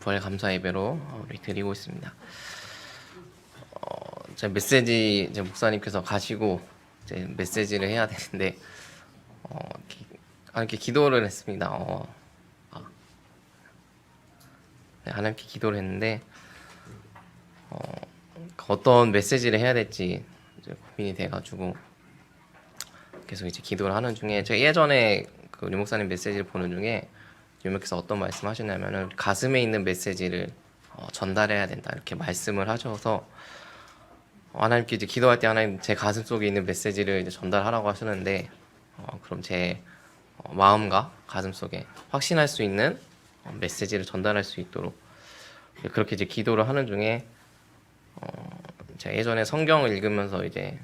부활 감사 예배로 우리 드리고 있습니다. 제 메시지 이제 목사님께서 가시고 이제 메시지를 해야 되는데 하나님께 기도를 했습니다. 네, 하나님께 기도를 했는데 어떤 메시지를 해야 될지 이제 고민이 돼가지고 계속 이제 기도를 하는 중에 제가 예전에 그 유 목사님 메시지를 보는 중에 유목께서 어떤 말씀하셨냐면은 가슴에 있는 메시지를 전달해야 된다 이렇게 말씀을 하셔서 하나님께 이제 기도할 때 하나님 제 가슴 속에 있는 메시지를 이제 전달하라고 하셨는데 그럼 제 마음과 가슴 속에 확신할 수 있는 메시지를 전달할 수 있도록 그렇게 이제 기도를 하는 중에 제가 예전에 성경을 읽으면서 이제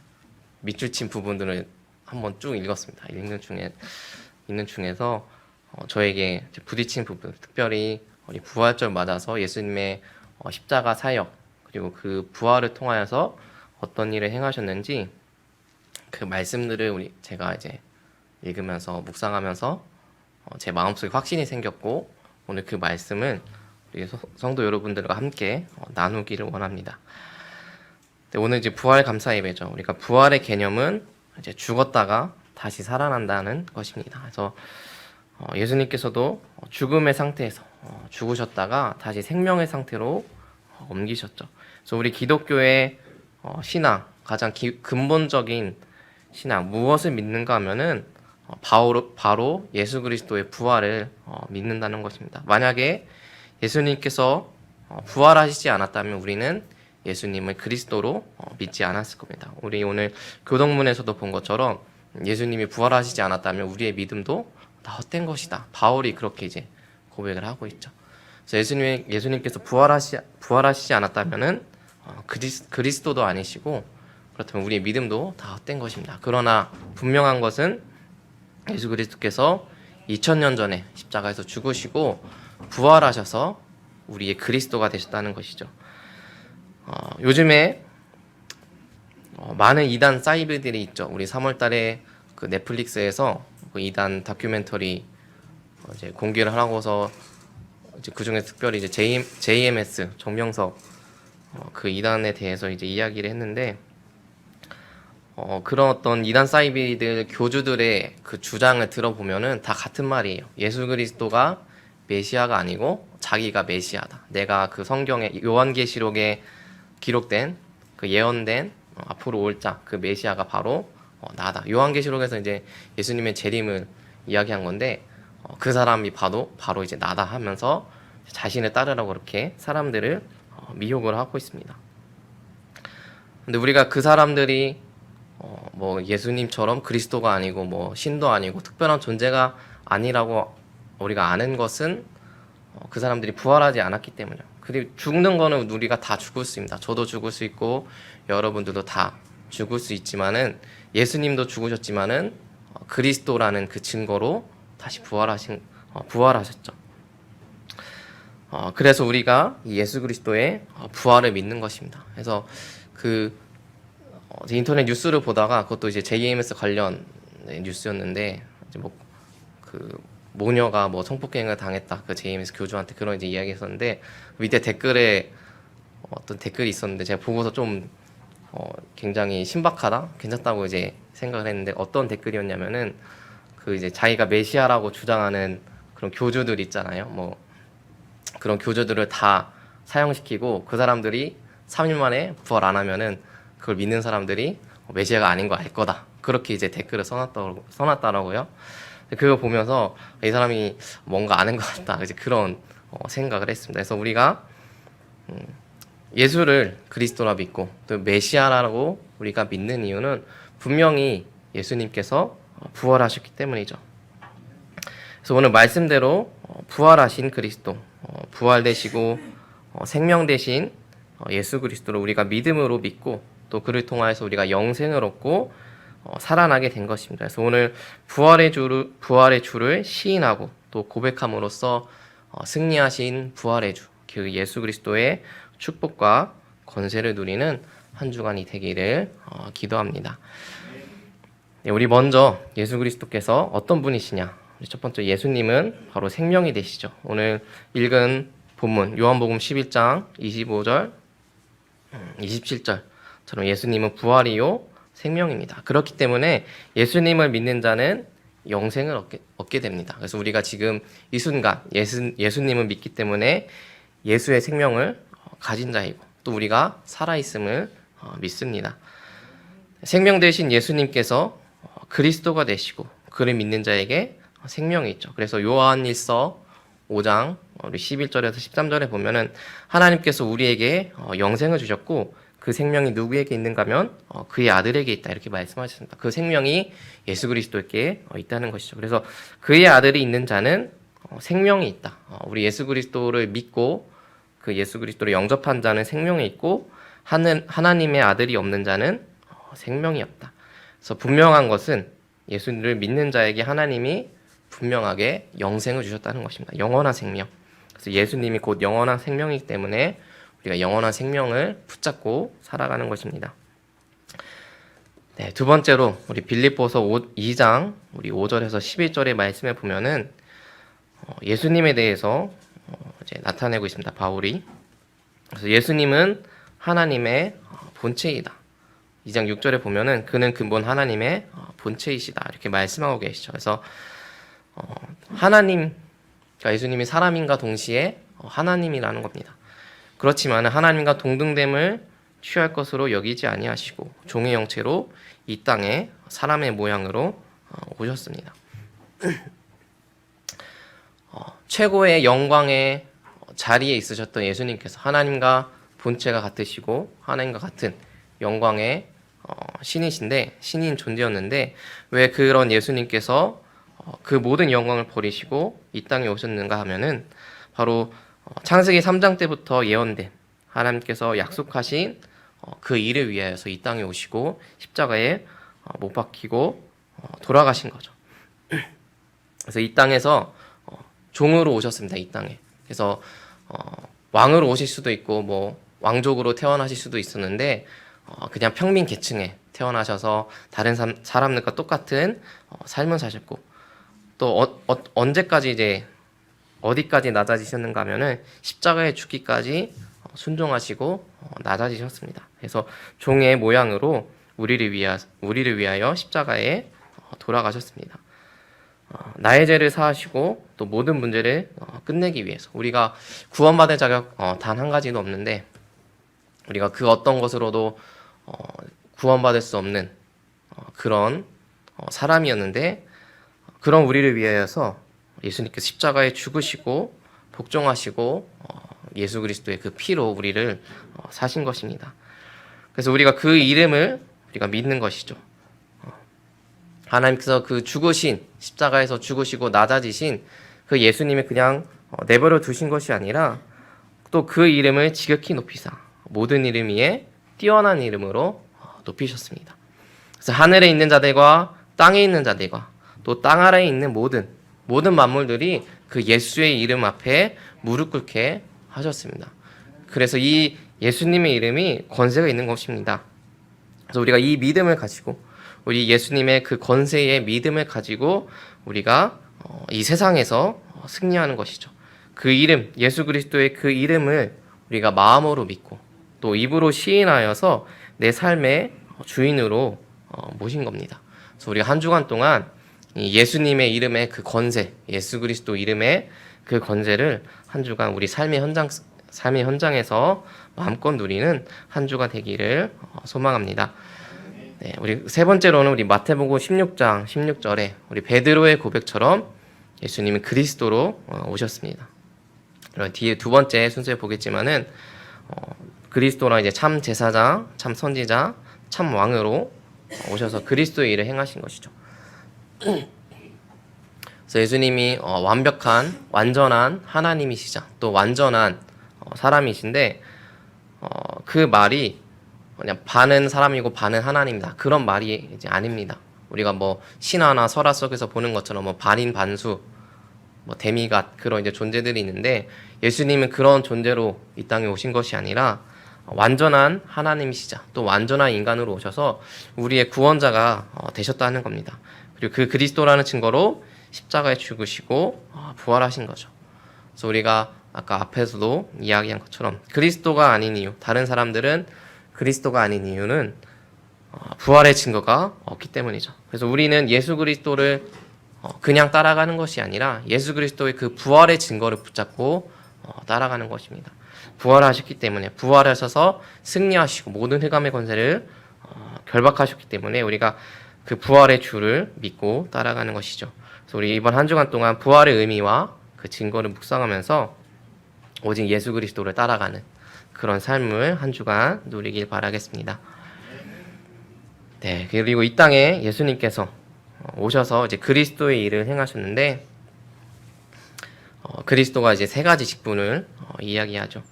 밑줄 친 부분들을 한번 쭉 읽었습니다. 읽는 중에서 저에게 부딪힌 부분, 특별히 우리 부활절 맞아서 예수님의 십자가 사역 그리고 그 부활을 통하여서 어떤 일을 행하셨는지 그 말씀들을 제가 이제 읽으면서 묵상하면서 제 마음속에 확신이 생겼고 오늘 그 말씀을 우리 성도 여러분들과 함께 나누기를 원합니다. 오늘 이제 부활 감사 예배죠. 우리가 부활의 개념은 이제 죽었다가 다시 살아난다는 것입니다. 그래서 예수님께서도 죽음의 상태에서 죽으셨다가 다시 생명의 상태로 옮기셨죠. 그래서 우리 기독교의 신앙, 가장 근본적인 신앙, 무엇을 믿는가 하면은 바로 예수 그리스도의 부활을 믿는다는 것입니다. 만약에 예수님께서 부활하시지 않았다면 우리는 예수님을 그리스도로 믿지 않았을 겁니다. 우리 오늘 교동문에서도 본 것처럼 예수님이 부활하시지 않았다면 우리의 믿음도 다 헛된 것이다. 바울이 그렇게 이제 고백을 하고 있죠. 그래서 예수님께서 부활하시지 않았다면은 그리스도도 아니시고 그렇다면 우리의 믿음도 다 헛된 것입니다. 그러나 분명한 것은 예수 그리스도께서 2000년 전에 십자가에서 죽으시고 부활하셔서 우리의 그리스도가 되셨다는 것이죠. 요즘에 많은 이단 사이트들이 있죠. 우리 3월달에 그 넷플릭스에서 그 이단 다큐멘터리 이제 공개를 하고서 이제 그 중에 특별히 이제 JMS 정명석 그 이단에 대해서 이제 이야기를 했는데 그런 어떤 이단 사이비들 교주들의 그 주장을 들어보면은 다 같은 말이에요. 예수 그리스도가 메시아가 아니고 자기가 메시아다. 내가 그 성경에 요한계시록에 기록된 그 예언된 앞으로 올 자 그 메시아가 바로 나다. 요한계시록에서 이제 예수님의 재림을 이야기한 건데 그 사람이 바로 이제 나다 하면서 자신을 따르라고 그렇게 사람들을 미혹을 하고 있습니다. 근데 우리가 그 사람들이 뭐 예수님처럼 그리스도가 아니고 뭐 신도 아니고 특별한 존재가 아니라고 우리가 아는 것은 그 사람들이 부활하지 않았기 때문이에요. 그리고 죽는 거는 우리가 다 죽을 수 있습니다. 저도 죽을 수 있고 여러분들도 다 죽을 수 있지만은 예수님도 죽으셨지만은 그리스도라는 그 증거로 다시 부활하셨죠. 그래서 우리가 예수 그리스도의 부활을 믿는 것입니다. 그래서 그 인터넷 뉴스를 보다가 그것도 이제 JMS 관련 뉴스였는데 이제 뭐 그 모녀가 뭐 성폭행을 당했다 그 JMS 교주한테 그런 이제 이야기했었는데 밑에 댓글에 어떤 댓글이 있었는데 제가 보고서 좀 굉장히 신박하다 괜찮다고 이제 생각을 했는데 어떤 댓글이었냐면은 그 이제 자기가 메시아라고 주장하는 그런 교주들 있잖아요. 뭐 그런 교주들을 다 사형시키고 그 사람들이 3일 만에 부활 안 하면은 그걸 믿는 사람들이 메시아가 아닌 거 알 거다. 그렇게 이제 댓글을 써놨더라고요. 그거 보면서 이 사람이 뭔가 아는 것 같다. 이제 그런 생각을 했습니다. 그래서 우리가 예수를 그리스도라 믿고 또 메시아라고 우리가 믿는 이유는 분명히 예수님께서 부활하셨기 때문이죠. 그래서 오늘 말씀대로 부활하신 그리스도, 부활되시고 생명 되신 예수 그리스도를 우리가 믿음으로 믿고 또 그를 통하여서 우리가 영생을 얻고 살아나게 된 것입니다. 그래서 오늘 부활의 주를 시인하고 또 고백함으로써 승리하신 부활의 주, 그 예수 그리스도의 축복과 권세를 누리는 한 주간이 되기를 기도합니다. 네, 우리 먼저 예수 그리스도께서 어떤 분이시냐? 첫 번째 예수님은 바로 생명이 되시죠. 오늘 읽은 본문 요한복음 11장 25절, 27절처럼 예수님은 부활이요 생명입니다. 그렇기 때문에 예수님을 믿는 자는 영생을 얻게 됩니다. 그래서 우리가 지금 이 순간 예수님을 믿기 때문에 예수의 생명을 가진 자이고 또 우리가 살아있음을 믿습니다. 생명 되신 예수님께서 그리스도가 되시고 그를 믿는 자에게 생명이 있죠. 그래서 요한일서 5장 우리 11절에서 13절에 보면은 하나님께서 우리에게 영생을 주셨고 그 생명이 누구에게 있는가 하면 그의 아들에게 있다 이렇게 말씀하셨습니다. 그 생명이 예수 그리스도에게 있다는 것이죠. 그래서 그의 아들이 있는 자는 생명이 있다. 우리 예수 그리스도를 믿고 그 예수 그리스도를 영접한 자는 생명이 있고 하나님의 아들이 없는 자는 생명이 없다. 그래서 분명한 것은 예수를 믿는 자에게 하나님이 분명하게 영생을 주셨다는 것입니다. 영원한 생명. 그래서 예수님이 곧 영원한 생명이기 때문에 우리가 영원한 생명을 붙잡고 살아가는 것입니다. 네, 두 번째로 우리 빌립보서 2장 우리 5절에서 11절의 말씀에 보면은 예수님에 대해서 이제 나타내고 있습니다. 바울이. 그래서 예수님은 하나님의 본체이다. 2장 6절에 보면은 그는 근본 하나님의 본체이시다 이렇게 말씀하고 계시죠. 그래서 하나님, 그러니까 예수님이 사람인가 동시에 하나님이라는 겁니다. 그렇지만 하나님과 동등됨을 취할 것으로 여기지 아니하시고 종의 형체로 이 땅에 사람의 모양으로 오셨습니다. 최고의 영광의 자리에 있으셨던 예수님께서 하나님과 본체가 같으시고 하나님과 같은 영광의 신이신데 신인 존재였는데 왜 그런 예수님께서 그 모든 영광을 버리시고 이 땅에 오셨는가 하면은 바로 창세기 3장 때부터 예언된 하나님께서 약속하신 그 일을 위하여서 이 땅에 오시고 십자가에 못 박히고 돌아가신 거죠. 그래서 이 땅에서 종으로 오셨습니다. 이 땅에. 그래서 왕으로 오실 수도 있고 뭐 왕족으로 태어나실 수도 있었는데 그냥 평민 계층에 태어나셔서 다른 사람들과 똑같은 삶을 사셨고 또 언제까지 이제 어디까지 낮아지셨는가 하면은 십자가에 죽기까지 순종하시고 낮아지셨습니다. 그래서 종의 모양으로 우리를 위하여 십자가에 돌아가셨습니다. 나의 죄를 사하시고 또 모든 문제를 끝내기 위해서 우리가 구원받을 자격 단 한 가지도 없는데 우리가 그 어떤 것으로도 구원받을 수 없는 그런 사람이었는데 그런 우리를 위하여서 예수님께서 십자가에 죽으시고 복종하시고 예수 그리스도의 그 피로 우리를 사신 것입니다. 그래서 우리가 그 이름을 우리가 믿는 것이죠. 하나님께서 그 죽으신 십자가에서 죽으시고 낮아지신 그 예수님이 그냥 내버려 두신 것이 아니라 또 그 이름을 지극히 높이사 모든 이름 위에 뛰어난 이름으로 높이셨습니다. 그래서 하늘에 있는 자들과 땅에 있는 자들과 또 땅 아래에 있는 모든 만물들이 그 예수의 이름 앞에 무릎 꿇게 하셨습니다. 그래서 이 예수님의 이름이 권세가 있는 것입니다. 그래서 우리가 이 믿음을 가지고 우리 예수님의 그 권세의 믿음을 가지고 우리가 이 세상에서 승리하는 것이죠. 그 이름, 예수 그리스도의 그 이름을 우리가 마음으로 믿고 또 입으로 시인하여서 내 삶의 주인으로 모신 겁니다. 그래서 우리가 한 주간 동안 이 예수님의 이름의 그 권세, 예수 그리스도 이름의 그 권세를 한 주간 우리 삶의 현장에서 마음껏 누리는 한 주가 되기를 소망합니다. 네, 우리 세 번째로는 우리 마태복음 16장 16절에 우리 베드로의 고백처럼 예수님이 그리스도로 오셨습니다. 뒤에 두 번째 순서에 보겠지만은 그리스도랑 이제 참 제사장, 참 선지자, 참 왕으로 오셔서 그리스도의 일을 행하신 것이죠. 그래서 예수님이 완벽한 완전한 하나님이시자 또 완전한 사람이신데 그 말이 그냥 반은 사람이고 반은 하나님이다 그런 말이 이제 아닙니다. 우리가 뭐 신화나 설화 속에서 보는 것처럼 뭐 반인 반수 뭐 데미갓 그런 이제 존재들이 있는데 예수님은 그런 존재로 이 땅에 오신 것이 아니라 완전한 하나님이시자 또 완전한 인간으로 오셔서 우리의 구원자가 되셨다는 겁니다. 그리고 그 그리스도라는 증거로 십자가에 죽으시고 부활하신 거죠. 그래서 우리가 아까 앞에서도 이야기한 것처럼 그리스도가 아닌 이유, 다른 사람들은 그리스도가 아닌 이유는 부활의 증거가 없기 때문이죠. 그래서 우리는 예수 그리스도를 그냥 따라가는 것이 아니라 예수 그리스도의 그 부활의 증거를 붙잡고 따라가는 것입니다. 부활하셨기 때문에, 부활하셔서 승리하시고 모든 흑암의 권세를 결박하셨기 때문에 우리가 그 부활의 주를 믿고 따라가는 것이죠. 그래서 우리 이번 한 주간 동안 부활의 의미와 그 증거를 묵상하면서 오직 예수 그리스도를 따라가는 그런 삶을 한 주간 누리길 바라겠습니다. 네, 그리고 이 땅에 예수님께서 오셔서 이제 그리스도의 일을 행하셨는데, 그리스도가 이제 세 가지 직분을 이야기하죠.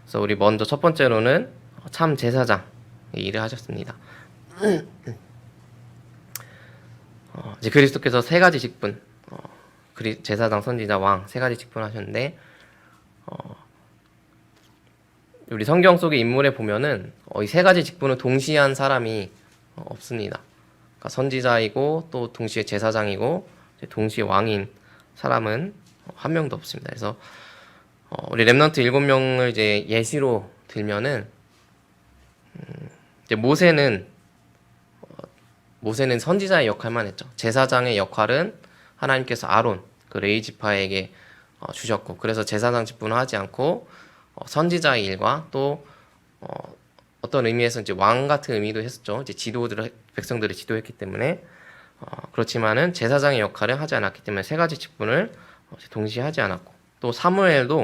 그래서 우리 먼저 첫 번째로는 참 제사장 일을 하셨습니다. 이제 그리스도께서 세 가지 직분, 제사장, 선지자, 왕 세 가지 직분 하셨는데, 우리 성경 속의 인물에 보면은 이 세 가지 직분을 동시에 한 사람이 없습니다. 그러니까 선지자이고 또 동시에 제사장이고 동시에 왕인 사람은 한 명도 없습니다. 그래서 우리 렘넌트 7명을 이제 예시로 들면은 이제 모세는 선지자의 역할만 했죠. 제사장의 역할은 하나님께서 아론 그 레위 지파에게 주셨고, 그래서 제사장 직분을 하지 않고 선지자의 일과 또 어떤 의미에서 이제 왕 같은 의미도 했었죠. 이제 백성들을 지도했기 때문에 그렇지만은 제사장의 역할을 하지 않았기 때문에 세 가지 직분을 동시에 하지 않았고, 또 사무엘이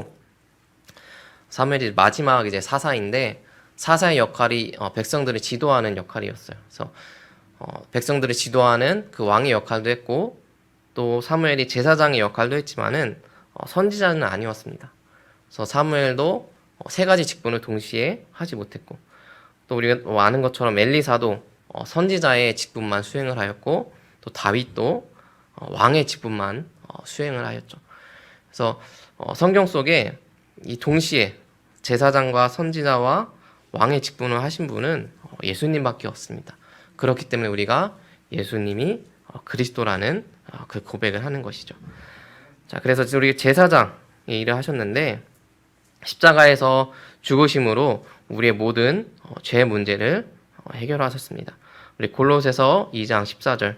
마지막 이제 사사인데 사사의 역할이 백성들을 지도하는 역할이었어요. 그래서 백성들을 지도하는 그 왕의 역할도 했고, 또 사무엘이 제사장의 역할도 했지만은 선지자는 아니었습니다. 그래서 사무엘도 세 가지 직분을 동시에 하지 못했고, 또 우리가 아는 것처럼 엘리사도 선지자의 직분만 수행을 하였고, 또 다윗도 왕의 직분만 수행을 하였죠. 그래서 성경 속에 이 동시에 제사장과 선지자와 왕의 직분을 하신 분은 예수님밖에 없습니다. 그렇기 때문에 우리가 예수님이 그리스도라는 그 고백을 하는 것이죠. 자, 그래서 우리 제사장의 일을 하셨는데, 십자가에서 죽으심으로 우리의 모든 죄 문제를 해결하셨습니다. 우리 골로새서 2장 14절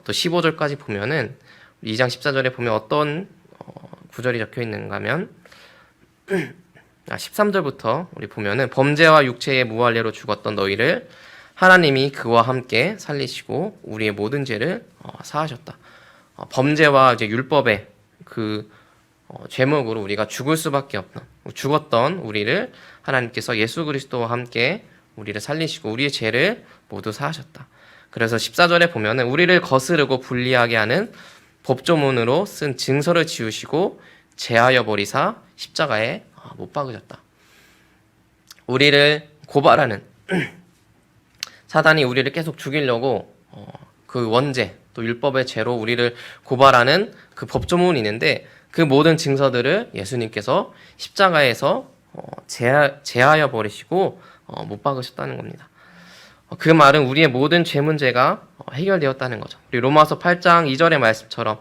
또 15절까지 보면은 2장 14절에 보면 어떤 구절이 적혀 있는가 하면 13절부터 우리 보면은 범죄와 육체의 무할례로 죽었던 너희를 하나님이 그와 함께 살리시고 우리의 모든 죄를 사하셨다. 범죄와 이제 율법의 그 죄목으로 우리가 죽을 수밖에 없는, 죽었던 우리를 하나님께서 예수 그리스도와 함께 우리를 살리시고 우리의 죄를 모두 사하셨다. 그래서 14절에 보면은 우리를 거스르고 불리하게 하는 법조문으로 쓴 증서를 지우시고 제하여 버리사 십자가에 못 박으셨다. 우리를 고발하는 사단이 우리를 계속 죽이려고 그 원죄 또 율법의 죄로 우리를 고발하는 그 법조문이 있는데, 그 모든 증서들을 예수님께서 십자가에서 제하여 버리시고 못 박으셨다는 겁니다. 그 말은 우리의 모든 죄 문제가 해결되었다는 거죠. 우리 로마서 8장 2절의 말씀처럼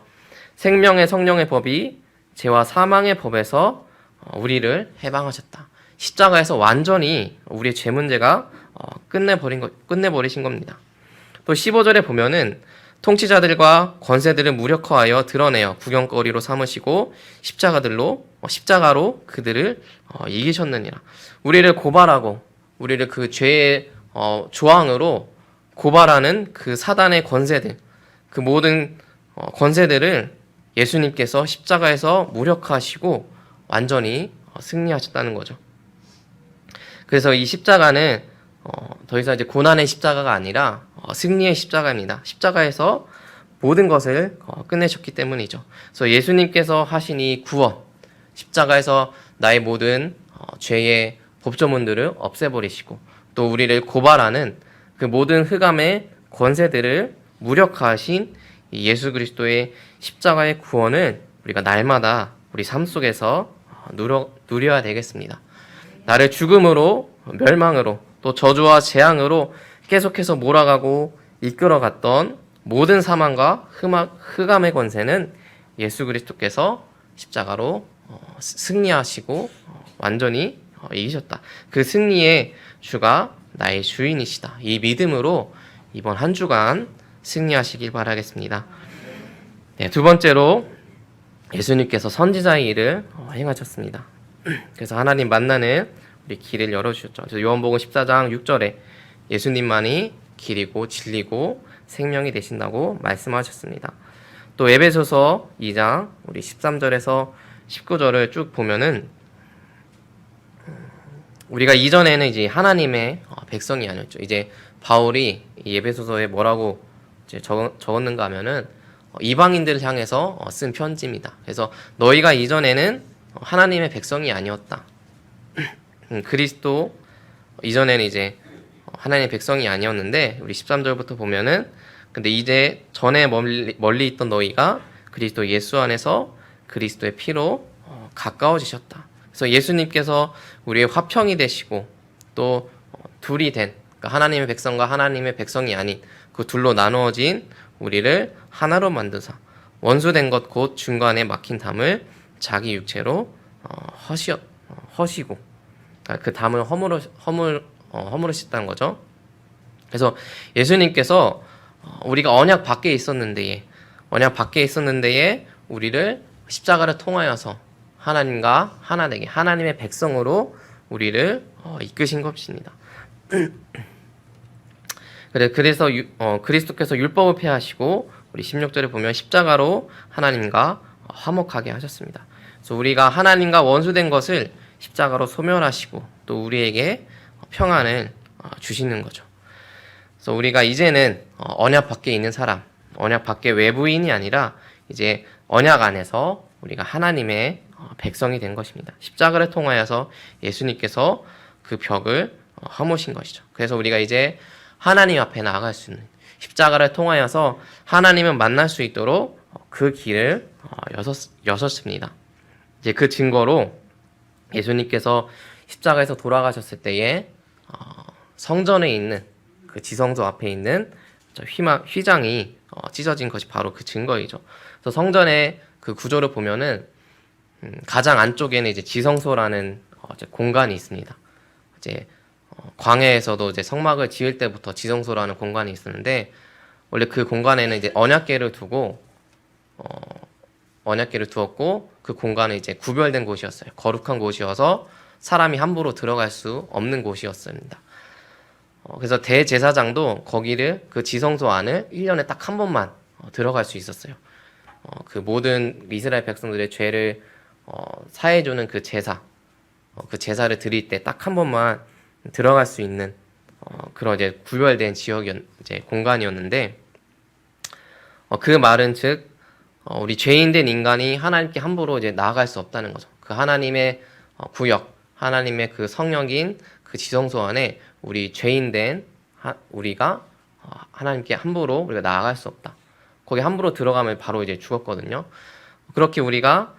생명의 성령의 법이 죄와 사망의 법에서 우리를 해방하셨다. 십자가에서 완전히 우리의 죄 문제가 끝내버리신 겁니다. 또 15절에 보면은 통치자들과 권세들을 무력화하여 드러내어 구경거리로 삼으시고 십자가로 그들을 이기셨느니라. 우리를 고발하고 우리를 그 죄의 조항으로 고발하는 그 사단의 권세들, 그 모든 권세들을 예수님께서 십자가에서 무력화하시고 완전히 승리하셨다는 거죠. 그래서 이 십자가는 더 이상 이제 고난의 십자가가 아니라 승리의 십자가입니다. 십자가에서 모든 것을 끝내셨기 때문이죠. 그래서 예수님께서 하신 이 구원, 십자가에서 나의 모든 죄의 법조문들을 없애버리시고 또 우리를 고발하는 그 모든 흑암의 권세들을 무력화하신 이 예수 그리스도의 십자가의 구원을 우리가 날마다 우리 삶 속에서 누려야 되겠습니다. 나를 죽음으로, 멸망으로, 또 저주와 재앙으로 계속해서 몰아가고 이끌어갔던 모든 사망과 흑암의 권세는 예수 그리스도께서 십자가로 승리하시고 완전히 이기셨다. 그 승리의 주가 나의 주인이시다. 이 믿음으로 이번 한 주간 승리하시길 바라겠습니다. 네, 두 번째로 예수님께서 선지자의 일을 행하셨습니다. 그래서 하나님 만나는 우리 길을 열어주셨죠. 그래서 요한복음 14장 6절에 예수님만이 길이고 진리고 생명이 되신다고 말씀하셨습니다. 또 에베소서 2장 우리 13절에서 19절을 쭉 보면은 우리가 이전에는 이제 하나님의 백성이 아니었죠. 이제 바울이 이 에베소서에 뭐라고 이제 적었는가 하면은 이방인들을 향해서 쓴 편지입니다. 그래서 너희가 이전에는 하나님의 백성이 아니었다. 그리스도 이전에는 이제 하나님의 백성이 아니었는데 우리 13절부터 보면은 근데 이제 전에 멀리 있던 너희가 그리스도 예수 안에서 그리스도의 피로 가까워지셨다. 그래서 예수님께서 우리의 화평이 되시고 또 둘이 된 그러니까 하나님의 백성과 하나님의 백성이 아닌 그 둘로 나누어진 우리를 하나로 만드사 원수된 것 곧 중간에 막힌 담을 자기 육체로 허시고 그 담을 허물으셨다는 거죠. 그래서 예수님께서 우리가 언약 밖에 있었는데에 우리를 십자가를 통하여서 하나님과 하나 되게 하나님의 백성으로 우리를 이끄신 것입니다. 그래서 그리스도께서 율법을 폐하시고 우리 16절에 보면 십자가로 하나님과 화목하게 하셨습니다. 그래서 우리가 하나님과 원수된 것을 십자가로 소멸하시고 또 우리에게 평안을 주시는 거죠. 그래서 우리가 이제는 언약 밖에 있는 사람, 언약 밖에 외부인이 아니라 이제 언약 안에서 우리가 하나님의 백성이 된 것입니다. 십자가를 통하여서 예수님께서 그 벽을 허무신 것이죠. 그래서 우리가 이제 하나님 앞에 나아갈 수 있는 십자가를 통하여서 하나님을 만날 수 있도록 그 길을 여셨습니다. 이제 그 증거로 예수님께서 십자가에서 돌아가셨을 때에 성전에 있는 그 지성소 앞에 있는 휘장이 찢어진 것이 바로 그 증거이죠. 그래서 성전의 그 구조를 보면은 가장 안쪽에는 이제 지성소라는 이제 공간이 있습니다. 이제 광야에서도 이제 성막을 지을 때부터 지성소라는 공간이 있었는데 원래 그 공간에는 이제 언약궤를 두었고 그 공간은 이제 구별된 곳이었어요. 거룩한 곳이어서 사람이 함부로 들어갈 수 없는 곳이었습니다. 그래서 대제사장도 거기를 그 지성소 안을 1년에 딱 한 번만 들어갈 수 있었어요. 그 모든 이스라엘 백성들의 죄를 사해주는 그 제사, 그 제사를 드릴 때 딱 한 번만 들어갈 수 있는 그런 이제 구별된 이제 공간이었는데 그 말은 즉 우리 죄인된 인간이 하나님께 함부로 이제 나아갈 수 없다는 거죠. 그 하나님의 구역, 하나님의 그 성역인 그 지성소 안에 우리 죄인된 우리가 하나님께 함부로 우리가 나아갈 수 없다. 거기 함부로 들어가면 바로 이제 죽었거든요. 그렇게 우리가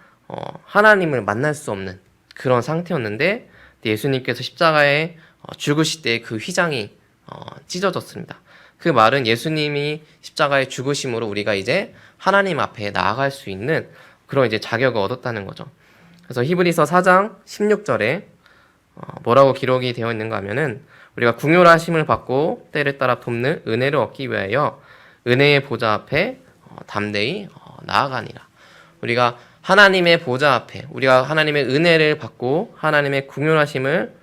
하나님을 만날 수 없는 그런 상태였는데 예수님께서 십자가에 죽으실 때 그 휘장이 찢어졌습니다. 그 말은 예수님이 십자가에 죽으심으로 우리가 이제 하나님 앞에 나아갈 수 있는 그런 이제 자격을 얻었다는 거죠. 그래서 히브리서 4장 16절에 뭐라고 기록이 되어 있는가 하면은 우리가 궁휼하심을 받고 때를 따라 돕는 은혜를 얻기 위하여 은혜의 보좌 앞에 담대히 나아가니라. 우리가 하나님의 보좌 앞에 우리가 하나님의 은혜를 받고 하나님의 궁휼하심을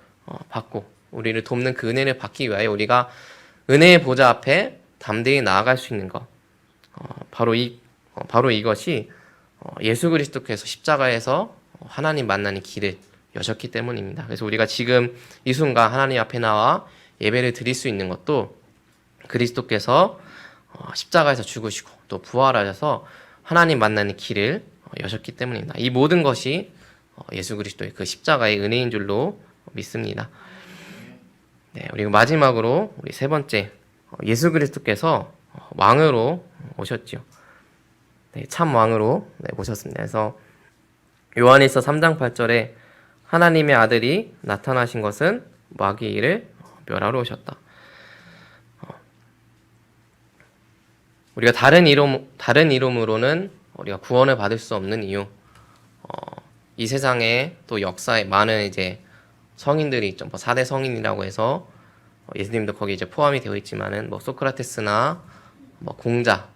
받고 우리를 돕는 그 은혜를 받기 위하여 우리가 은혜의 보좌 앞에 담대히 나아갈 수 있는 것 바로 이것이 예수 그리스도께서 십자가에서 하나님 만나는 길을 여셨기 때문입니다. 그래서 우리가 지금 이 순간 하나님 앞에 나와 예배를 드릴 수 있는 것도 그리스도께서 십자가에서 죽으시고 또 부활하셔서 하나님 만나는 길을 여셨기 때문입니다. 이 모든 것이 예수 그리스도의 그 십자가의 은혜인 줄로 믿습니다. 네, 그리고 마지막으로 우리 세 번째 예수 그리스도께서 왕으로 오셨지요. 네, 참 왕으로 오셨습니다. 그래서 요한일서 3장 8절에 하나님의 아들이 나타나신 것은 마귀의 일을 멸하러 오셨다. 우리가 다른 이름으로는 우리가 구원을 받을 수 없는 이유, 이 세상에 또 역사에 많은 이제 성인들이 있죠. 뭐 4대 성인이라고 해서 예수님도 거기 이제 포함이 되어 있지만은 뭐 소크라테스나 뭐 공자,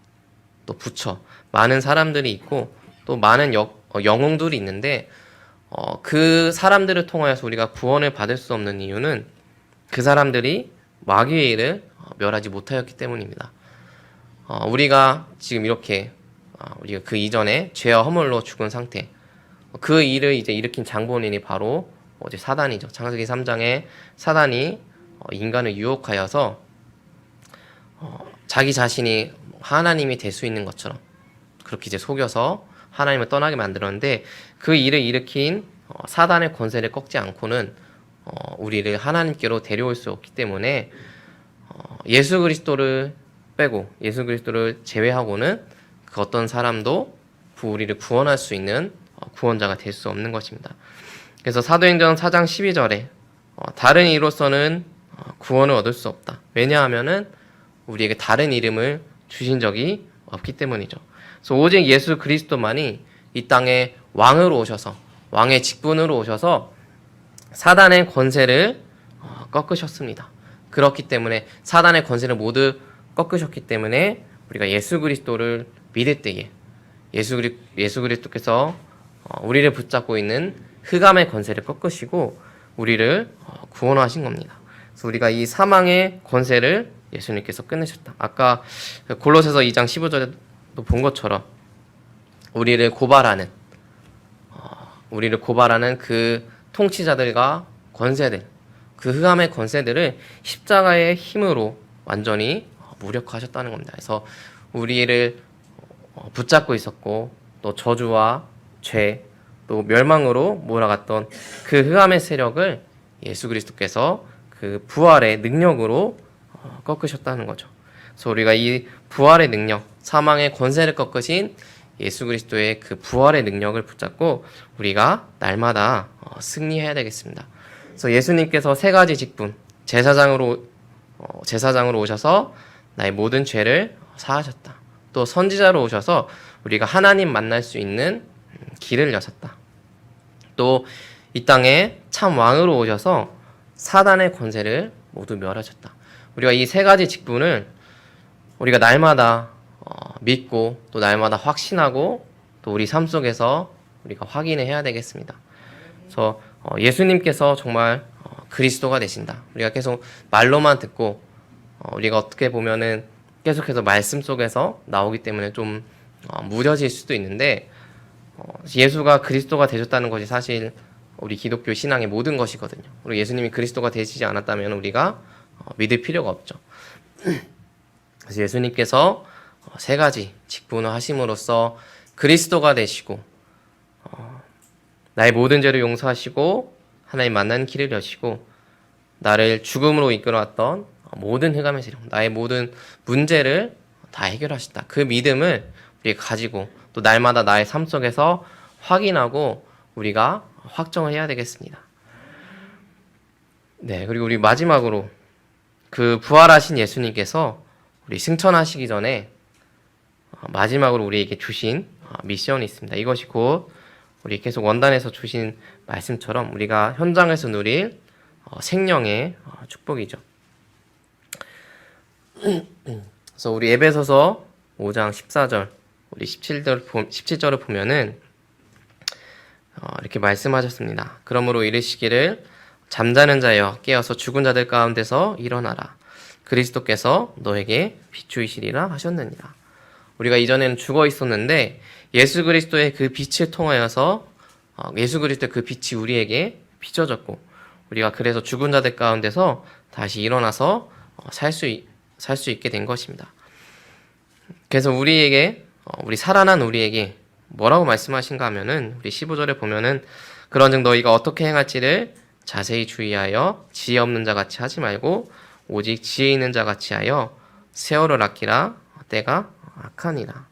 또 부처, 많은 사람들이 있고 또 많은 영웅들이 있는데 그 사람들을 통하여서 우리가 구원을 받을 수 없는 이유는 그 사람들이 마귀의 일을 멸하지 못하였기 때문입니다. 우리가 지금 이렇게 우리가 그 이전에 죄와 허물로 죽은 상태, 그 일을 이제 일으킨 장본인이 바로 이제 사단이죠. 창세기 3장에 사단이 인간을 유혹하여서 자기 자신이 하나님이 될 수 있는 것처럼 그렇게 이제 속여서 하나님을 떠나게 만들었는데, 그 일을 일으킨 사단의 권세를 꺾지 않고는 우리를 하나님께로 데려올 수 없기 때문에 예수 그리스도를 빼고 예수 그리스도를 제외하고는 그 어떤 사람도 우리를 구원할 수 있는 구원자가 될 수 없는 것입니다. 그래서 사도행전 4장 12절에 다른 이로서는 구원을 얻을 수 없다. 왜냐하면은 우리에게 다른 이름을 주신 적이 없기 때문이죠. 그래서 오직 예수 그리스도만이 이 땅에 왕으로 오셔서, 왕의 직분으로 오셔서 사단의 권세를 꺾으셨습니다. 그렇기 때문에 사단의 권세를 모두 꺾으셨기 때문에 우리가 예수 그리스도를 믿을 때에 예수 그리스도께서 우리를 붙잡고 있는 흑암의 권세를 꺾으시고 우리를 구원하신 겁니다. 그래서 우리가 이 사망의 권세를 예수님께서 끊으셨다. 아까 골로새서 2장 15절에도 본 것처럼 우리를 고발하는 그 통치자들과 권세들, 그 흑암의 권세들을 십자가의 힘으로 완전히 무력화하셨다는 겁니다. 그래서 우리를 붙잡고 있었고 또 저주와 죄, 또 멸망으로 몰아갔던 그 흑암의 세력을 예수 그리스도께서 그 부활의 능력으로 꺾으셨다는 거죠. 그래서 우리가 이 부활의 능력, 사망의 권세를 꺾으신 예수 그리스도의 그 부활의 능력을 붙잡고 우리가 날마다 승리해야 되겠습니다. 그래서 예수님께서 세 가지 직분, 제사장으로 오셔서 나의 모든 죄를 사하셨다. 또 선지자로 오셔서 우리가 하나님 만날 수 있는 길을 여셨다. 또 이 땅에 참 왕으로 오셔서 사단의 권세를 모두 멸하셨다. 우리가 이 세 가지 직분을 우리가 날마다 믿고 또 날마다 확신하고 또 우리 삶 속에서 우리가 확인해야 되겠습니다. 그래서 예수님께서 정말 그리스도가 되신다. 우리가 계속 말로만 듣고 우리가 어떻게 보면은 계속해서 말씀 속에서 나오기 때문에 좀 무뎌질 수도 있는데, 예수가 그리스도가 되셨다는 것이 사실 우리 기독교 신앙의 모든 것이거든요. 그리고 예수님이 그리스도가 되시지 않았다면 우리가 믿을 필요가 없죠. 그래서 예수님께서 세 가지 직분을 하심으로써 그리스도가 되시고 나의 모든 죄를 용서하시고 하나님 만나는 길을 여시고 나를 죽음으로 이끌어왔던 모든 흑암의 세력, 나의 모든 문제를 다 해결하셨다. 그 믿음을 우리가 가지고 또 날마다 나의 삶 속에서 확인하고 우리가 확정을 해야 되겠습니다. 네, 그리고 우리 마지막으로 그 부활하신 예수님께서 우리 승천하시기 전에 마지막으로 우리에게 주신 미션이 있습니다. 이것이 곧 우리 계속 원단에서 주신 말씀처럼 우리가 현장에서 누릴 생명의 축복이죠. 그래서 우리 에베소서 5장 14절, 우리 17절을 보면은 이렇게 말씀하셨습니다. 그러므로 이르시기를 잠자는 자여 깨어서 죽은 자들 가운데서 일어나라. 그리스도께서 너에게 비추이시리라 하셨느니라. 우리가 이전에는 죽어 있었는데 예수 그리스도의 그 빛을 통하여서 예수 그리스도의 그 빛이 우리에게 비춰졌고 우리가 그래서 죽은 자들 가운데서 다시 일어나서 살 수 있게 된 것입니다. 그래서 우리 살아난 우리에게 뭐라고 말씀하신가 하면은 우리 15절에 보면은 그런즉 너희가 어떻게 행할지를 자세히 주의하여 지혜 없는 자 같이 하지 말고 오직 지혜 있는 자 같이 하여 세월을 아끼라. 때가 악하니라.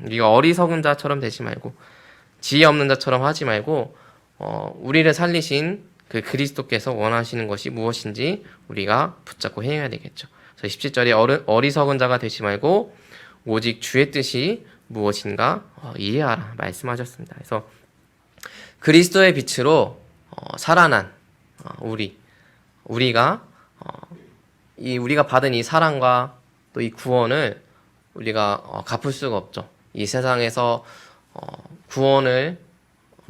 우리가 어리석은 자처럼 되지 말고 지혜 없는 자처럼 하지 말고 우리를 살리신 그 그리스도께서 원하시는 것이 무엇인지 우리가 붙잡고 행해야 되겠죠. 그래서 17절에 어리석은 자가 되지 말고 오직 주의 뜻이 무엇인가 이해하라 말씀하셨습니다. 그래서 그리스도의 빛으로 살아난 우리가 우리가 받은 이 사랑과 또 이 구원을 우리가 갚을 수가 없죠. 이 세상에서 구원을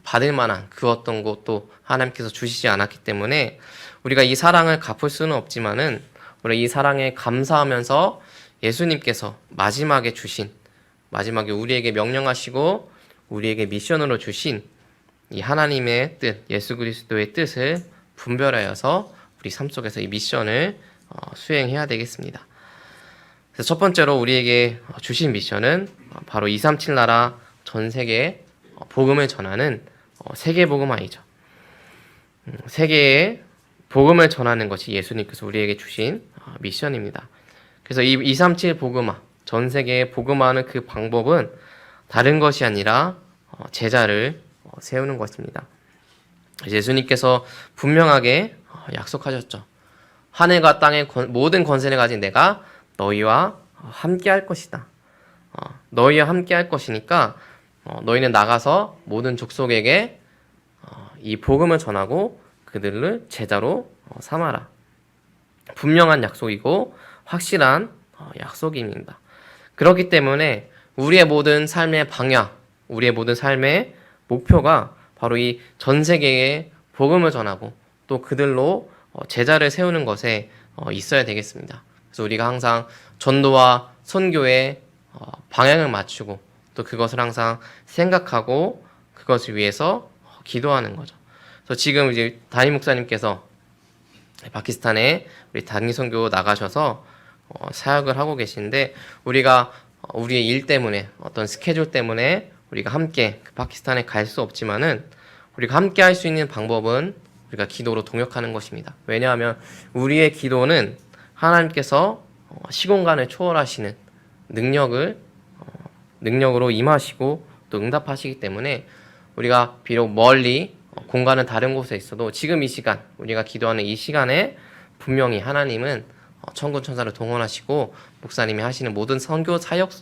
받을 만한 그 어떤 것도 하나님께서 주시지 않았기 때문에 우리가 이 사랑을 갚을 수는 없지만은 우리 이 사랑에 감사하면서 예수님께서 마지막에 우리에게 명령하시고 우리에게 미션으로 주신 이 하나님의 뜻, 예수 그리스도의 뜻을 분별하여서 우리 삶 속에서 이 미션을 수행해야 되겠습니다. 그래서 첫 번째로 우리에게 주신 미션은 바로 237 나라 전 세계에 복음을 전하는 세계복음화이죠. 세계에 복음을 전하는 것이 예수님께서 우리에게 주신 미션입니다. 그래서 이 237 복음화, 전 세계에 복음화하는 그 방법은 다른 것이 아니라 제자를 세우는 것입니다. 예수님께서 분명하게 약속하셨죠. 하늘과 땅의 모든 권세를 가진 내가 너희와 함께 할 것이다. 너희와 함께 할 것이니까 너희는 나가서 모든 족속에게 이 복음을 전하고 그들을 제자로 삼아라. 분명한 약속이고 확실한 약속입니다. 그렇기 때문에 우리의 모든 삶의 방향, 우리의 모든 삶의 목표가 바로 이 전 세계에 복음을 전하고 또 그들로 제자를 세우는 것에 있어야 되겠습니다. 그래서 우리가 항상 전도와 선교에 방향을 맞추고 또 그것을 항상 생각하고 그것을 위해서 기도하는 거죠. 그래서 지금 이제 담임 목사님께서 파키스탄에 우리 단기 선교 나가셔서 사역을 하고 계신데 우리가 우리의 일 때문에 어떤 스케줄 때문에 우리가 함께 파키스탄에 갈 수 없지만은 우리가 함께 할 수 있는 방법은 우리가 기도로 동역하는 것입니다. 왜냐하면 우리의 기도는 하나님께서 시공간을 초월하시는 능력으로 임하시고 또 응답하시기 때문에 우리가 비록 멀리 공간은 다른 곳에 있어도 지금 이 시간 우리가 기도하는 이 시간에 분명히 하나님은 천군 천사를 동원하시고 목사님이 하시는 모든 선교 사역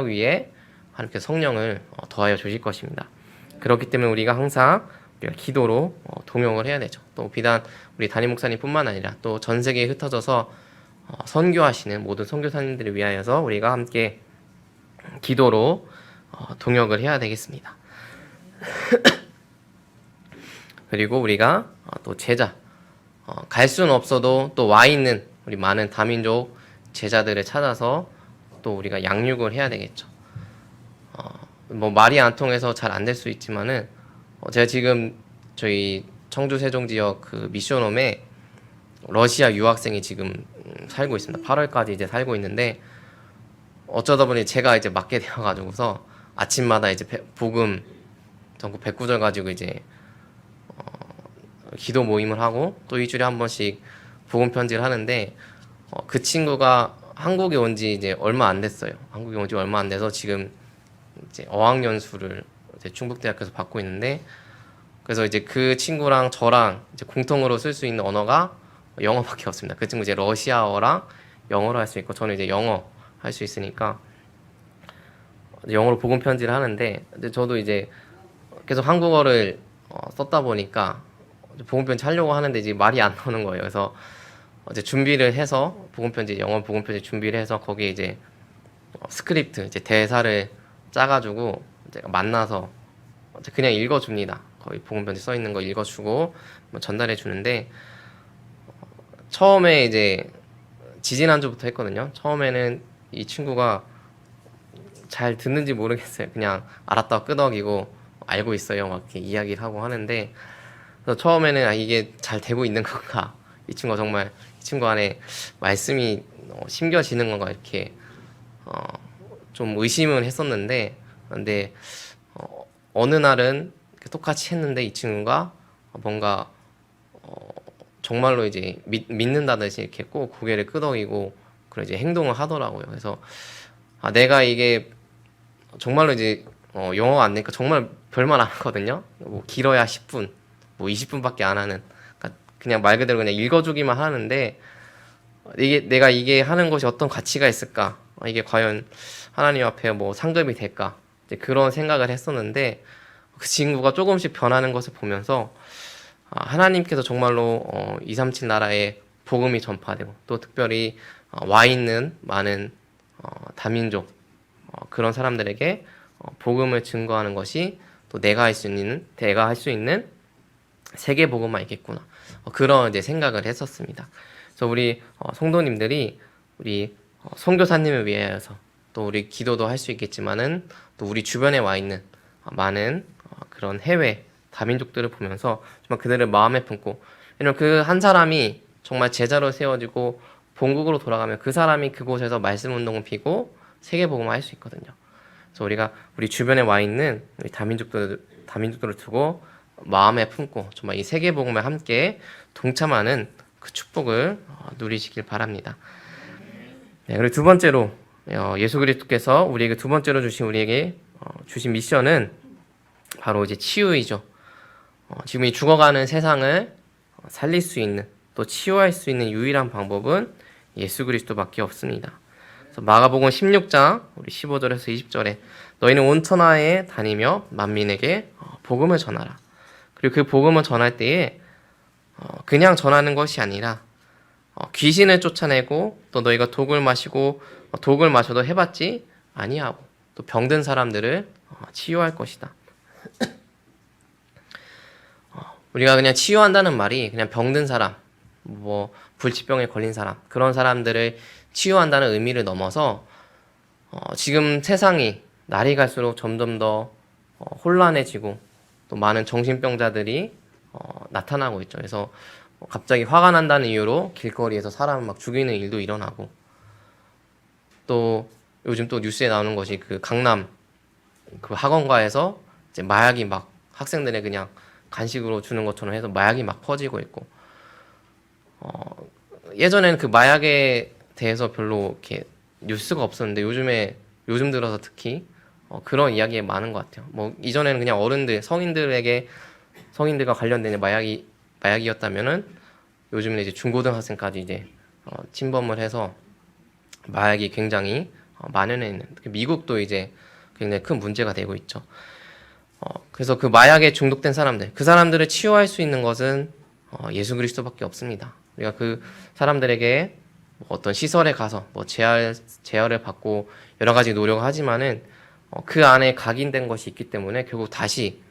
위에 하나님께서 성령을 더하여 주실 것입니다. 그렇기 때문에 우리가 항상 우리가 기도로 동역을 해야 되죠. 또 비단 우리 담임 목사님뿐만 아니라 또 전 세계에 흩어져서 선교하시는 모든 선교사님들을 위하여서 우리가 함께 기도로 동역을 해야 되겠습니다. 그리고 우리가 또 제자 갈 수는 없어도 또 와 있는 우리 많은 다민족 제자들을 찾아서 또 우리가 양육을 해야 되겠죠. 뭐 말이 안 통해서 잘 안 될 수 있지만은 제가 지금 저희 청주 세종 지역 그 미션홈에 러시아 유학생이 지금 살고 있습니다. 8월까지 이제 살고 있는데 어쩌다 보니 제가 이제 맡게 되어가지고서 아침마다 이제 복음 전국 109절 가지고 이제 기도 모임을 하고 또 일주일에 한 번씩 복음 편지를 하는데 그 친구가 한국에 온 지 이제 얼마 안 됐어요. 한국에 온 지 얼마 안 돼서 지금 이제 어학연수를 이제 충북대학교에서 받고 있는데 그래서 이제 그 친구랑 저랑 이제 공통으로 쓸 수 있는 언어가 영어밖에 없습니다. 그 친구 이제 러시아어랑 영어로 할 수 있고 저는 이제 영어 할 수 있으니까 영어로 복음 편지를 하는데 저도 이제 계속 한국어를 썼다 보니까 복음 편지 하려고 하는데 이제 말이 안 나오는 거예요. 그래서 이제 준비를 해서 복음 편지 영어 복음 편지 준비를 해서 거기에 이제 스크립트 이제 대사를 짜가지고 제가 만나서 그냥 읽어줍니다. 거의 복음 편지 써 있는 거 읽어주고 전달해 주는데 처음에 이제 지지난주부터 했거든요. 처음에는 이 친구가 잘 듣는지 모르겠어요. 그냥 알았다고 끄덕이고 알고 있어요. 막 이렇게 이야기를 하고 하는데 그래서 처음에는 이게 잘 되고 있는 건가? 이 친구가 정말 이 친구 안에 말씀이 심겨지는 건가 이렇게 좀 의심을 했었는데 근데 어느 날은 똑같이 했는데 이 친구가 뭔가 정말로 이제 믿는다듯이 이렇게 꼭 고개를 끄덕이고 그런 이제 행동을 하더라고요. 그래서 내가 이게 정말로 이제 영어가 안 되니까 정말 별말 안 하거든요. 뭐 길어야 10분, 뭐 20분밖에 안 하는. 그러니까 그냥 말 그대로 그냥 읽어주기만 하는데 내가 이게 하는 것이 어떤 가치가 있을까? 이게 과연 하나님 앞에 뭐 상급이 될까? 이제 그런 생각을 했었는데 그 친구가 조금씩 변하는 것을 보면서 하나님께서 정말로 237 나라에 복음이 전파되고 또 특별히 와 있는 많은 다민족 그런 사람들에게 복음을 증거하는 것이 또 내가 할 수 있는 세계 복음만 있겠구나. 그런 이제 생각을 했었습니다. 그래서 우리 성도님들이 우리 선교사님을 위하여서 또 우리 기도도 할 수 있겠지만은 또 우리 주변에 와 있는 많은 그런 해외 다민족들을 보면서 정말 그들을 마음에 품고, 왜냐면 그 한 사람이 정말 제자로 세워지고 본국으로 돌아가면 그 사람이 그곳에서 말씀 운동을 피고 세계 복음을 할 수 있거든요. 그래서 우리가 우리 주변에 와 있는 우리 다민족들을 두고 마음에 품고 정말 이 세계 복음에 함께 동참하는 그 축복을 누리시길 바랍니다. 네, 그리고 두 번째로 예수 그리스도께서 우리에게 두 번째로 우리에게 주신 미션은 바로 이제 치유이죠. 지금 이 죽어가는 세상을 살릴 수 있는 또 치유할 수 있는 유일한 방법은 예수 그리스도밖에 없습니다. 그래서 마가복음 16장 우리 15절에서 20절에 너희는 온 천하에 다니며 만민에게 복음을 전하라. 그리고 그 복음을 전할 때에 그냥 전하는 것이 아니라 귀신을 쫓아내고 또 너희가 독을 마셔도 해봤지 아니하고 또 병든 사람들을 치유할 것이다. 우리가 그냥 치유한다는 말이 그냥 병든 사람, 뭐 불치병에 걸린 사람, 그런 사람들을 치유한다는 의미를 넘어서 지금 세상이 날이 갈수록 점점 더 혼란해지고 또 많은 정신병자들이 나타나고 있죠. 그래서 갑자기 화가 난다는 이유로 길거리에서 사람을 막 죽이는 일도 일어나고, 또 요즘 또 뉴스에 나오는 것이 그 강남 그 학원가에서 이제 마약이 막 학생들의 그냥 간식으로 주는 것처럼 해서 마약이 막 퍼지고 있고, 예전에는 그 마약에 대해서 별로 이렇게 뉴스가 없었는데 요즘 들어서 특히 그런 이야기가 많은 것 같아요. 뭐 이전에는 그냥 성인들과 관련된 마약이었다면은 요즘은 이제 중고등학생까지 이제 침범을 해서 마약이 굉장히 만연해 있는, 미국도 이제 굉장히 큰 문제가 되고 있죠. 그래서 그 마약에 중독된 그 사람들을 치유할 수 있는 것은 예수 그리스도밖에 없습니다. 우리가 그 사람들에게 어떤 시설에 가서 뭐 재활을 받고 여러 가지 노력을 하지만은 그 안에 각인된 것이 있기 때문에 결국 다시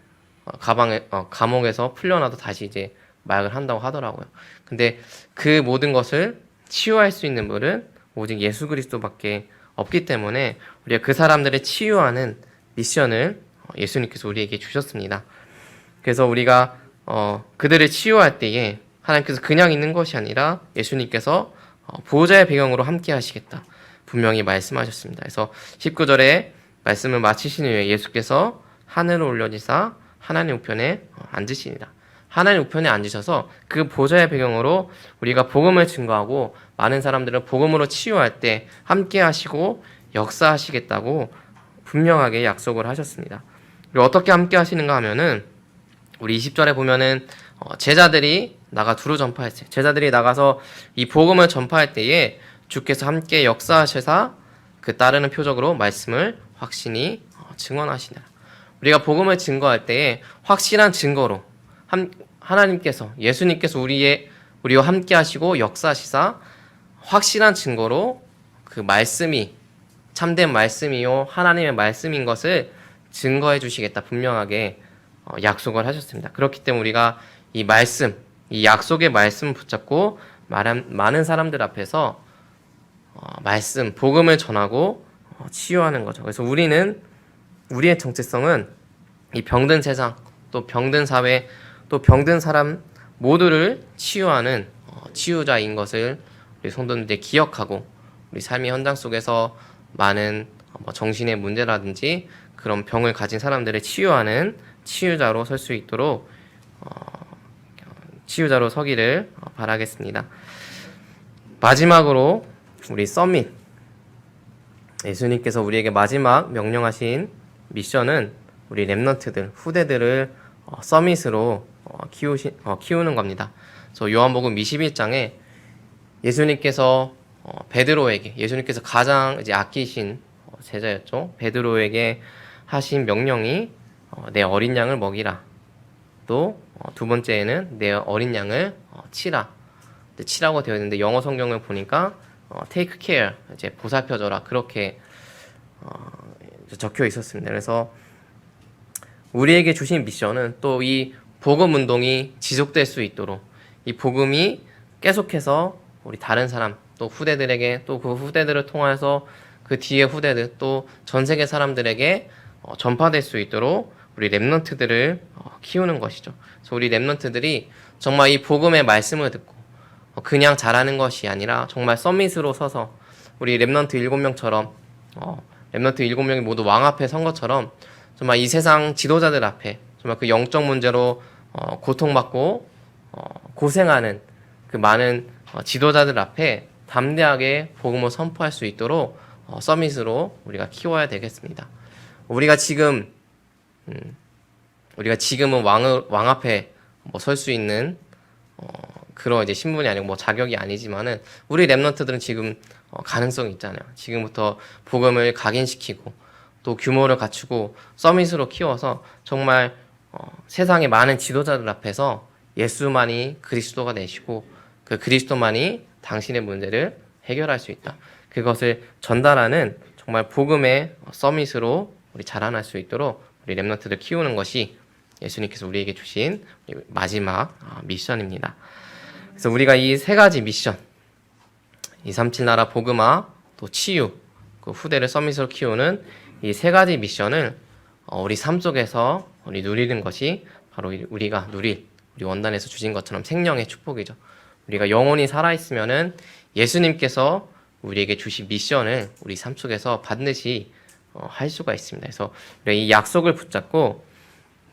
감옥에서 풀려나도 다시 이제 마약을 한다고 하더라고요. 근데 그 모든 것을 치유할 수 있는 분은 오직 예수 그리스도밖에 없기 때문에 우리가 그 사람들을 치유하는 미션을 예수님께서 우리에게 주셨습니다. 그래서 우리가 그들을 치유할 때에 하나님께서 그냥 있는 것이 아니라 예수님께서 보호자의 배경으로 함께 하시겠다 분명히 말씀하셨습니다. 그래서 19절에 말씀을 마치신 후에 예수께서 하늘로 올려지사 하나님 우편에 앉으시니라. 하나님 우편에 앉으셔서 그 보좌의 배경으로 우리가 복음을 증거하고 많은 사람들을 복음으로 치유할 때 함께 하시고 역사하시겠다고 분명하게 약속을 하셨습니다. 그리고 어떻게 함께 하시는가 하면은 우리 20절에 보면은 제자들이 제자들이 나가서 이 복음을 전파할 때에 주께서 함께 역사하셔서 그 따르는 표적으로 말씀을 확신히 증언하시니라. 우리가 복음을 증거할 때에 확실한 증거로 하나님께서 예수님께서 우리와 함께 하시고 역사하시사 확실한 증거로 그 말씀이 참된 말씀이요 하나님의 말씀인 것을 증거해 주시겠다 분명하게 약속을 하셨습니다. 그렇기 때문에 우리가 이 약속의 말씀을 붙잡고 많은 사람들 앞에서 복음을 전하고 치유하는 거죠. 그래서 우리의 정체성은 이 병든 세상, 또 병든 사회, 또 병든 사람 모두를 치유하는 치유자인 것을 우리 성도님들 기억하고 우리 삶의 현장 속에서 많은 정신의 문제라든지 그런 병을 가진 사람들을 치유하는 치유자로 설 수 있도록 치유자로 서기를 바라겠습니다. 마지막으로 우리 서밋, 예수님께서 우리에게 마지막 명령하신 미션은 우리 렘넌트들, 후대들을 서밋으로 키우는 겁니다. 그래서 요한복음 21장에 예수님께서 예수님께서 가장 이제 아끼신 제자였죠. 베드로에게 하신 명령이 내 어린 양을 먹이라. 또 두 번째에는 내 어린 양을 치라. 치라고 되어 있는데 영어 성경을 보니까 take care, 이제 보살펴줘라, 그렇게 적혀 있었습니다. 그래서 우리에게 주신 미션은 또 이 복음 운동이 지속될 수 있도록, 이 복음이 계속해서 우리 다른 사람, 또 후대들에게, 또 그 후대들을 통해서 그 뒤에 후대들, 또 전 세계 사람들에게 전파될 수 있도록 우리 렘넌트들을 키우는 것이죠. 그래서 우리 렘넌트들이 정말 이 복음의 말씀을 듣고 그냥 잘하는 것이 아니라 정말 서밋으로 서서 우리 렘넌트 7명처럼 렘넌트 7명이 모두 왕 앞에 선 것처럼 정말 이 세상 지도자들 앞에 정말 그 영적 문제로 고통받고 고생하는 그 많은 지도자들 앞에 담대하게 복음을 선포할 수 있도록 서밋으로 우리가 키워야 되겠습니다. 우리가 지금은 왕 앞에 뭐 설 수 있는 그런 이제 신분이 아니고 뭐 자격이 아니지만은 우리 렘넌트들은 지금 가능성이 있잖아요. 지금부터 복음을 각인시키고 또 규모를 갖추고 서밋으로 키워서 정말 세상의 많은 지도자들 앞에서 예수만이 그리스도가 되시고 그 그리스도만이 당신의 문제를 해결할 수 있다. 그것을 전달하는 정말 복음의 서밋으로 우리 자라날 수 있도록 우리 렘넌트들 키우는 것이 예수님께서 우리에게 주신 마지막 미션입니다. 그래서 우리가 이 세 가지 미션, 237 나라 복음화, 또 치유, 그 후대를 서밋으로 키우는 이 세 가지 미션을 우리 삶 속에서 우리 누리는 것이 바로 우리가 누릴, 우리 원단에서 주신 것처럼 생명의 축복이죠. 우리가 영원히 살아있으면은 예수님께서 우리에게 주신 미션을 우리 삶 속에서 반드시 할 수가 있습니다. 그래서 이 약속을 붙잡고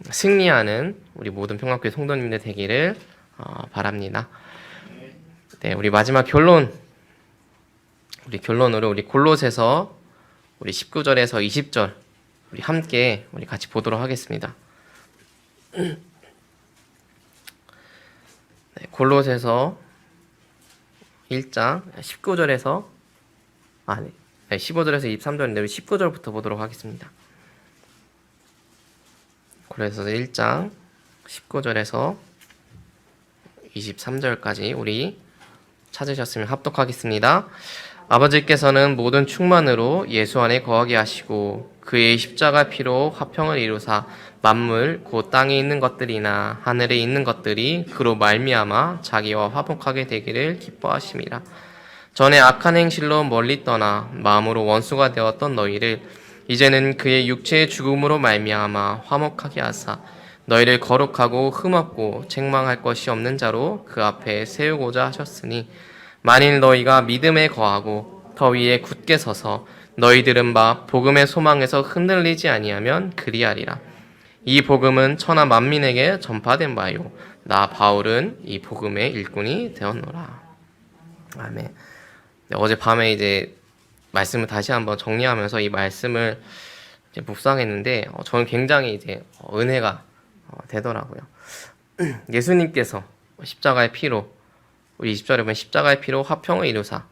승리하는 우리 모든 평강교회 성도님들 되기를 바랍니다. 네, 우리 마지막 결론으로 우리 골로새서 우리 19절에서 20절 우리 함께 우리 같이 보도록 하겠습니다. 네, 골로새서 1장 19절에서 15절에서 23절인데 우리 19절부터 보도록 하겠습니다. 골로새서 1장 19절에서 23절까지 우리 찾으셨으면 합독하겠습니다. 아버지께서는 모든 충만으로 예수 안에 거하게 하시고 그의 십자가 피로 화평을 이루사 만물 곧 땅에 있는 것들이나 하늘에 있는 것들이 그로 말미암아 자기와 화목하게 되기를 기뻐하심이라. 전에 악한 행실로 멀리 떠나 마음으로 원수가 되었던 너희를 이제는 그의 육체의 죽음으로 말미암아 화목하게 하사 너희를 거룩하고 흠없고 책망할 것이 없는 자로 그 앞에 세우고자 하셨으니 만일 너희가 믿음에 거하고 더 위에 굳게 서서 너희 들은 바 복음의 소망에서 흔들리지 아니하면 그리하리라. 이 복음은 천하 만민에게 전파된 바요 나 바울은 이 복음의 일꾼이 되었노라. 아멘. 네, 어젯밤에 이제 말씀을 다시 한번 정리하면서 이 말씀을 이제 묵상했는데 저는 굉장히 이제 은혜가 되더라고요. 예수님께서 십자가의 피로 우리 20절에 보면 십자가의 피로 화평을 이루사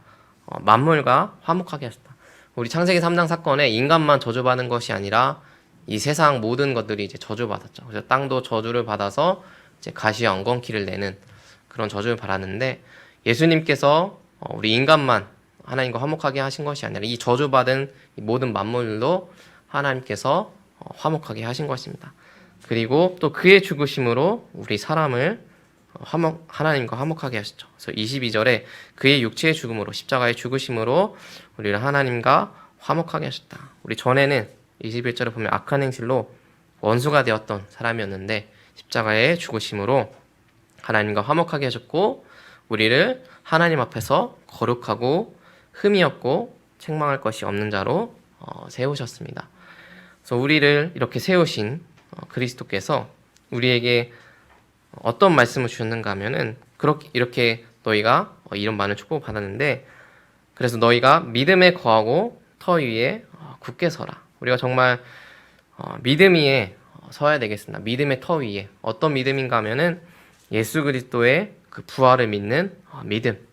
만물과 화목하게 하셨다. 우리 창세기 3장 사건에 인간만 저주받은 것이 아니라 이 세상 모든 것들이 이제 저주받았죠. 그래서 땅도 저주를 받아서 이제 가시와 엉겅퀴를 내는 그런 저주를 받았는데 예수님께서 우리 인간만 하나님과 화목하게 하신 것이 아니라 이 저주받은 모든 만물도 하나님께서 화목하게 하신 것입니다. 그리고 또 그의 죽으심으로 우리 사람을 하나님과 화목하게 하셨죠. 그래서 22절에 그의 육체의 죽음으로 십자가의 죽으심으로 우리를 하나님과 화목하게 하셨다. 우리 전에는 21절에 보면 악한 행실로 원수가 되었던 사람이었는데 십자가의 죽으심으로 하나님과 화목하게 하셨고 우리를 하나님 앞에서 거룩하고 흠이 없고 책망할 것이 없는 자로 세우셨습니다. 그래서 우리를 이렇게 세우신 그리스도께서 우리에게 어떤 말씀을 주셨는가 하면은 이렇게 너희가 이런 많은 축복을 받았는데 그래서 너희가 믿음에 거하고 터 위에 굳게 서라. 우리가 정말 믿음 위에 서야 되겠습니다. 믿음의 터 위에 어떤 믿음인가 하면은 예수 그리스도의 그 부활을 믿는 믿음.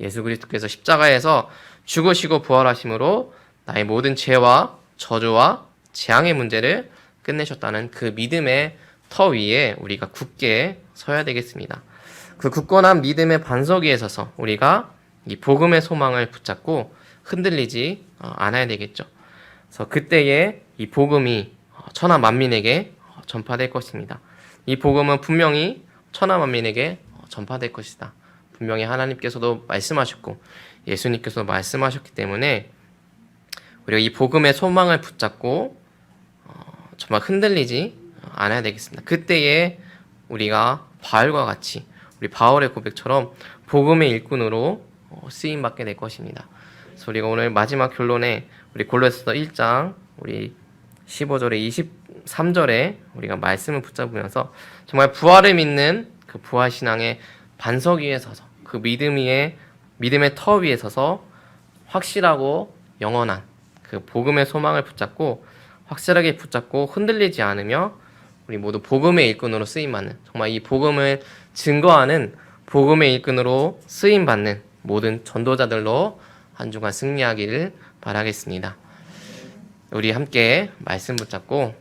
예수 그리스도께서 십자가에서 죽으시고 부활하심으로 나의 모든 죄와 저주와 재앙의 문제를 끝내셨다는 그 믿음의 터 위에 우리가 굳게 서야 되겠습니다. 그 굳건한 믿음의 반석 위에 서서 우리가 이 복음의 소망을 붙잡고 흔들리지 않아야 되겠죠. 그래서 그때에 이 복음이 천하 만민에게 전파될 것입니다. 이 복음은 분명히 천하 만민에게 전파될 것이다. 분명히 하나님께서도 말씀하셨고 예수님께서도 말씀하셨기 때문에 우리가 이 복음의 소망을 붙잡고 정말 흔들리지 않아야 되겠습니다. 그때에 우리가 바울과 같이 우리 바울의 고백처럼 복음의 일꾼으로 쓰임받게 될 것입니다. 그래서 우리가 오늘 마지막 결론에 우리 골로새서 1장 우리 15절에 23절에 우리가 말씀을 붙잡으면서 정말 부활을 믿는 그 부활신앙의 반석 위에 서서 그 믿음의 터 위에 서서 확실하고 영원한 그 복음의 소망을 붙잡고 확실하게 붙잡고 흔들리지 않으며 우리 모두 복음의 일꾼으로 쓰임받는 정말 이 복음을 증거하는 복음의 일꾼으로 쓰임받는 모든 전도자들로 한 주간 승리하기를 바라겠습니다. 우리 함께 말씀 붙잡고